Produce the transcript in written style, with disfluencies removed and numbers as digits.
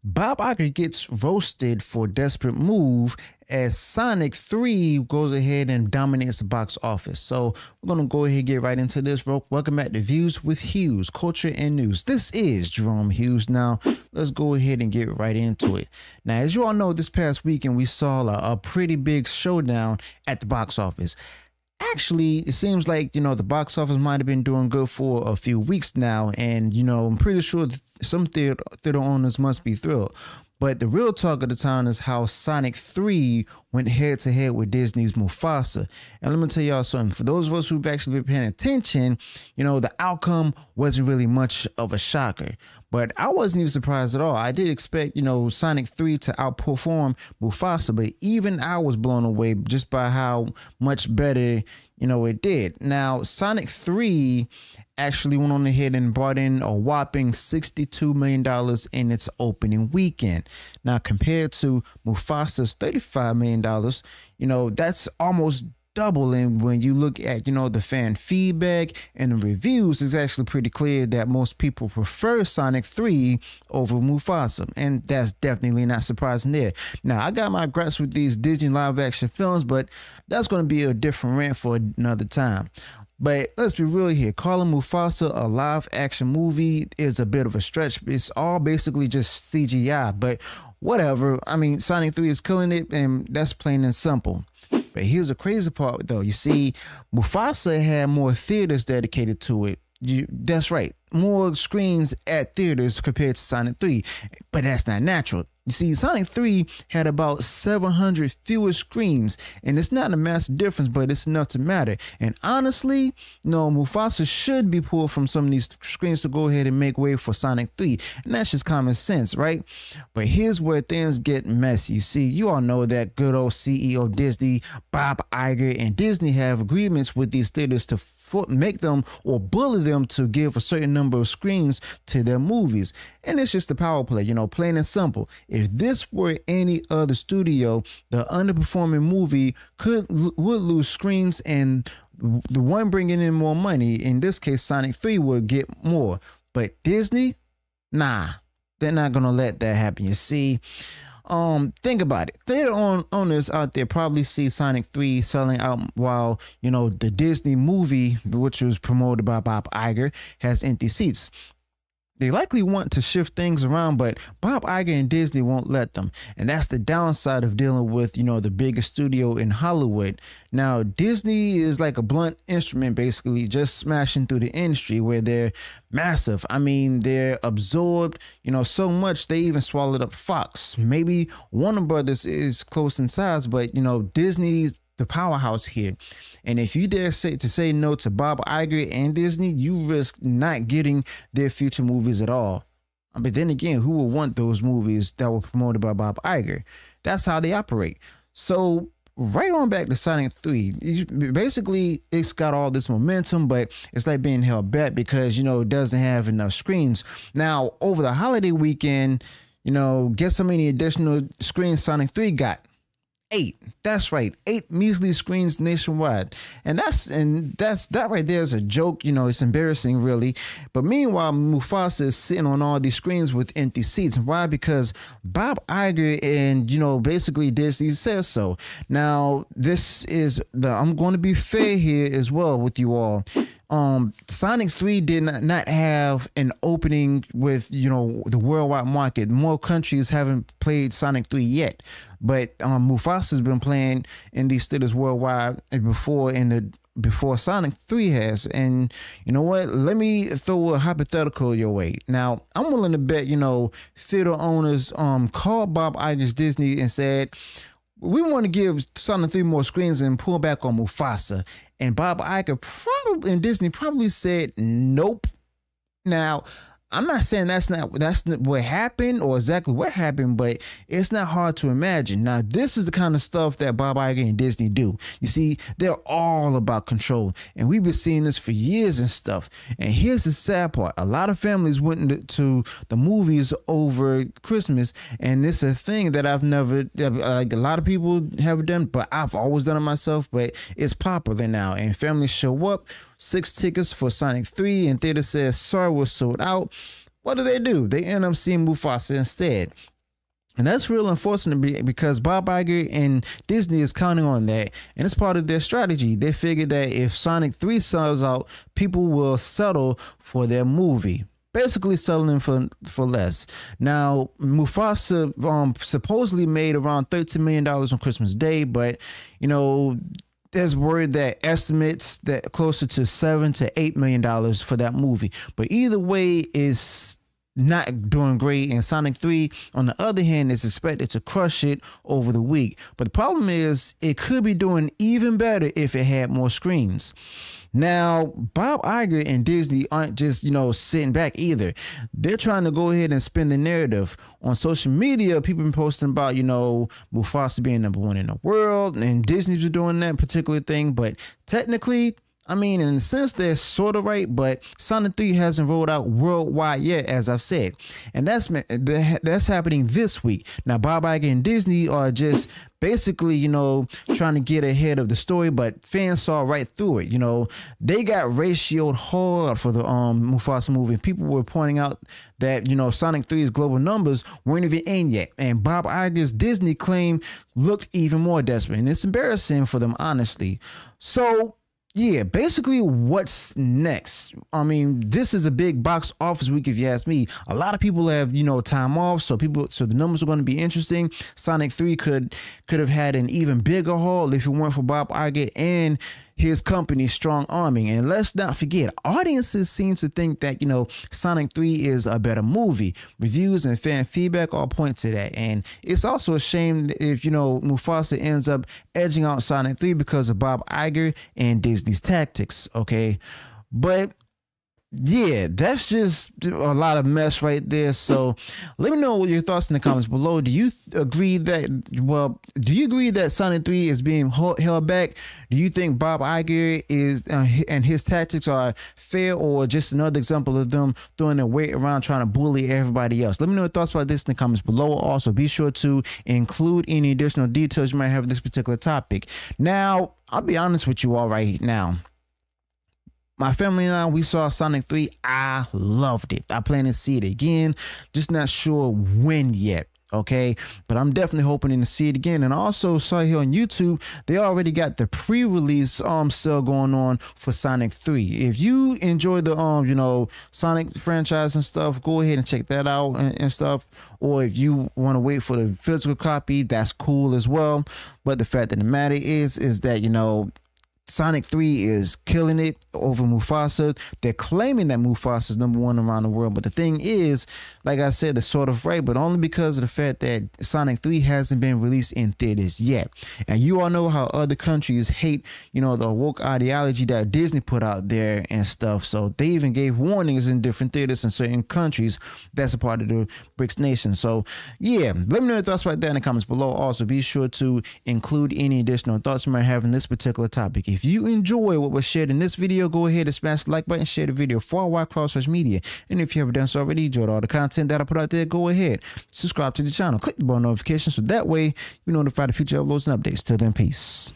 Bob Iger gets roasted for desperate move as Sonic 3 goes ahead and dominates the box office. So we're going to go ahead and get right into this. Welcome back to Views with Hughes, Culture and News. This is Jerome Hughes. Now, let's go ahead and get right into it. Now, as you all know, this past weekend, we saw a pretty big showdown at the box office. Actually, it seems like, the box office might have been doing good for a few weeks now. And, I'm pretty sure some theater owners must be thrilled. But the real talk of the town is how Sonic 3 went head to head with Disney's Mufasa. And let me tell y'all something. For those of us who've actually been paying attention, the outcome wasn't really much of a shocker. But I wasn't even surprised at all. I did expect, Sonic 3 to outperform Mufasa, but even I was blown away just by how much better, it did. Now, Sonic 3 actually went on ahead and brought in a whopping $62 million in its opening weekend. Now, compared to Mufasa's $35 million, that's almost double. And when you look at, the fan feedback and the reviews, it's actually pretty clear that most people prefer Sonic 3 over Mufasa. And that's definitely not surprising there. Now, I got my gripes with these Disney live action films, but that's going to be a different rant for another time. But let's be real here. Calling Mufasa a live action movie is a bit of a stretch. It's all basically just CGI, but whatever. I mean, Sonic 3 is killing it, and that's plain and simple. But here's the crazy part, though. You see, Mufasa had more theaters dedicated to it. That's right. More screens at theaters compared to Sonic 3. But that's not natural. You see, Sonic 3 had about 700 fewer screens, and it's not a massive difference, but it's enough to matter. And honestly, Mufasa should be pulled from some of these screens to go ahead and make way for Sonic 3. And that's just common sense, right? But here's where things get messy. You see, you all know that good old CEO of Disney, Bob Iger, and Disney have agreements with these theaters to make them or bully them to give a certain number of screens to their movies. And it's just a power play, plain and simple. If this were any other studio, the underperforming movie would lose screens, and the one bringing in more money, in this case Sonic 3, would get more. But Disney, nah, they're not gonna let that happen. You see, think about it. Theater owners out there probably see Sonic 3 selling out while, the Disney movie, which was promoted by Bob Iger, has empty seats. They likely want to shift things around, but Bob Iger and Disney won't let them. And that's the downside of dealing with, the biggest studio in Hollywood. Now, Disney is like a blunt instrument, basically, just smashing through the industry where they're massive. I mean, they're absorbed, so much they even swallowed up Fox. Maybe Warner Brothers is close in size, but, Disney's the powerhouse here. And if you dare say no to Bob Iger and Disney, you risk not getting their future movies at all. But then again, who will want those movies that were promoted by Bob Iger? That's how they operate. So right on back to Sonic 3. Basically, it's got all this momentum, but it's like being held back because, it doesn't have enough screens. Now, over the holiday weekend, guess how many additional screens Sonic 3 got? 8. That's right. 8 measly screens nationwide. And that right there is a joke. It's embarrassing, really. But meanwhile, Mufasa is sitting on all these screens with empty seats. Why? Because Bob Iger and, basically Disney says so. Now, I'm going to be fair here as well with you all. Sonic 3 did not have an opening with, the worldwide market. More countries haven't played Sonic 3 yet, but Mufasa's been playing in these theaters worldwide before Sonic 3 has. And you know what? Let me throw a hypothetical your way. Now, I'm willing to bet, theater owners called Bob Iger's Disney and said, we want to give Sonic 3 more screens and pull back on Mufasa. And Bob Iger and Disney probably said nope. Now, I'm not saying that's not what happened or exactly what happened, but it's not hard to imagine. Now, this is the kind of stuff that Bob Iger and Disney do. You see, they're all about control, and we've been seeing this for years and stuff. And here's the sad part. A lot of families went to the movies over Christmas, and this is a thing that I've never, like a lot of people have done, but I've always done it myself, but it's popular now, and families show up, 6 tickets for Sonic 3, and theater says, sorry, we're sold out. what do? They end up seeing Mufasa instead. And that's real unfortunate because Bob Iger and Disney is counting on that. And it's part of their strategy. They figured that if Sonic 3 sells out, people will settle for their movie. Basically settling for less. Now, Mufasa supposedly made around $13 million on Christmas Day, but, you know, there's word that estimates that closer to $7 to $8 million for that movie. But either way, is not doing great, and Sonic 3 on the other hand is expected to crush it over the week. But the problem is it could be doing even better if it had more screens. Now, Bob Iger and Disney aren't just, you know, sitting back either. They're trying to go ahead and spin the narrative. On social media, people have been posting about, you know, Mufasa being #1 in the world, and Disney's been doing that particular thing. But technically, I mean, in a sense, they're sort of right, but Sonic 3 hasn't rolled out worldwide yet, as I've said. And that's happening this week. Now, Bob Iger and Disney are just basically, you know, trying to get ahead of the story, but fans saw right through it. You know, they got ratioed hard for the Mufasa movie. People were pointing out that, you know, Sonic 3's global numbers weren't even in yet. And Bob Iger's Disney claim looked even more desperate. And it's embarrassing for them, honestly. So, yeah, basically what's next? I mean, this is a big box office week if you ask me. A lot of people have, you know, time off, so the numbers are going to be interesting. Sonic 3 could have had an even bigger haul if it weren't for Bob Iger and his company's strong arming. And let's not forget, audiences seem to think that, you know, Sonic 3 is a better movie. Reviews and fan feedback all point to that. And it's also a shame if, you know, Mufasa ends up edging out Sonic 3 because of Bob Iger and Disney's tactics, okay? But yeah, that's just a lot of mess right there. So let me know what your thoughts in the comments below. Do you agree that Sonic 3 is being held back? Do you think Bob Iger is and his tactics are fair, or just another example of them throwing their weight around trying to bully everybody else? Let me know your thoughts about this in the comments below. Also, be sure to include any additional details you might have on this particular topic. Now, I'll be honest with you all right now. My family and I, we saw Sonic 3. I loved it. I plan to see it again. Just not sure when yet, okay? But I'm definitely hoping to see it again. And I also saw here on YouTube, they already got the pre-release sale going on for Sonic 3. If you enjoy the you know, Sonic franchise and stuff, go ahead and check that out and stuff. Or if you want to wait for the physical copy, that's cool as well. But the fact of the matter is that, you know, Sonic 3 is killing it over Mufasa. They're claiming that Mufasa is #1 around the world. But the thing is, like I said, it's sort of right, but only because of the fact that Sonic 3 hasn't been released in theaters yet. And you all know how other countries hate, you know, the woke ideology that Disney put out there and stuff. So they even gave warnings in different theaters in certain countries that's a part of the BRICS nation. So yeah, let me know your thoughts about that in the comments below. Also, be sure to include any additional thoughts you might have on this particular topic. If you enjoy what was shared in this video, go ahead and smash the like button, share the video far wide across social media. And if you haven't done so already, enjoyed all the content that I put out there, go ahead, subscribe to the channel, click the bell notification so that way you notify the future uploads and updates. Till then, peace.